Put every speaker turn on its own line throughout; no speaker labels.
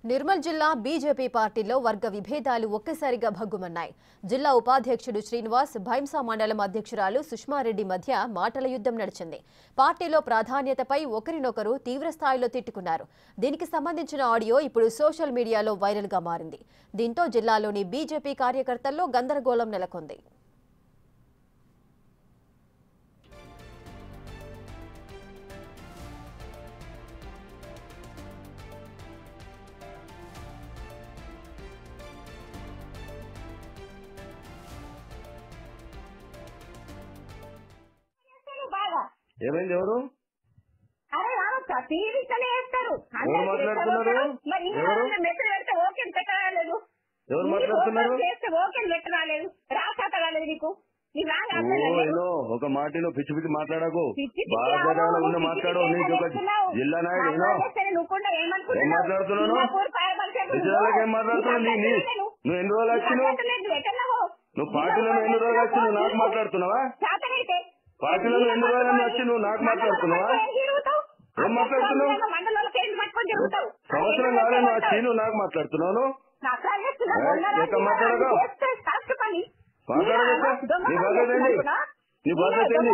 నిర్మల్ జిల్లా బీజేపీ పార్టీలో వర్గ విభేదాలు ఒక్కసారిగా భగ్గుమన్నాయి. జిల్లా ఉపాధ్యక్షుడు శ్రీనివాస్, భైంసా మండలం అధ్యక్షురాలు సుష్మారెడ్డి మధ్య మాటల యుద్ధం నడిచింది. పార్టీలో ప్రాధాన్యతపై ఒకరినొకరు తీవ్రస్థాయిలో తిట్టుకున్నారు. దీనికి సంబంధించిన ఆడియో ఇప్పుడు సోషల్ మీడియాలో వైరల్గా మారింది. దీంతో జిల్లాలోని బీజేపీ కార్యకర్తల్లో గందరగోళం నెలకొంది.
ఏమైంది? ఎవరు
అరే రావచ్చా టీవీ వేస్తారు
ఎవరు మాట్లాడుతున్నారు?
మరి మెసేజ్ పెడితే ఓకే పెట్టరాలేదు.
ఎవరు మాట్లాడుతున్నారు?
చేస్తే ఓకే పెట్టరాలేదు, రాలేదు నీకు.
ఒక మాటలో పిచ్చి పిచ్చి మాట్లాడకు, బాగా ఉన్న మాట్లాడు. నీకు ఒక జిల్లా నాయుడు ఏం మాట్లాడుతున్నాను? ఏం మాట్లాడుతున్నావు? నువ్వు ఎన్ని రోజులు వచ్చినావు? నువ్వు పార్టీలో ఎన్ని రోజులు వచ్చి నువ్వు నాకు మాట్లాడుతున్నావా? పార్టీలో ఎన్ని రోజులు వచ్చి నువ్వు నాకు మాట్లాడుతున్నావా? ఏం మాట్లాడుతున్నావు? సంవత్సరం కాలేదు వచ్చి నువ్వు నాకు మాట్లాడుతున్నావు. ఎక్కడ మాట్లాడగా మాట్లాడగా నీ బాధ్యత ఏంటి? నీ బాధ్యత ఏంటి?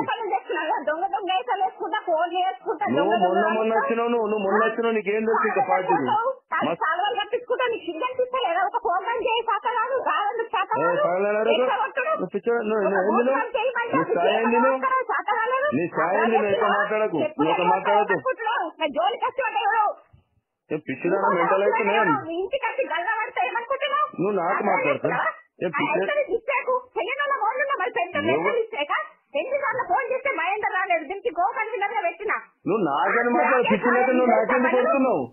నువ్వు మొన్న వచ్చినావు, నువ్వు మొన్న వచ్చినావు, నీకేం తెలుసు ఇంకా పార్టీని? నీ స్థాయి నువ్వు ఎక్కడ మాట్లాడకు, నువ్వు ఎక్కడ మాట్లాడదు. పిచ్చిదానా మెంటల్ అయితే నువ్వు నాకు మాట్లాడుతావు. నువ్వు నాకని మాట్లాడు, పిచ్చి లేక నువ్వు నాకెందుకు కొడుతున్నావు?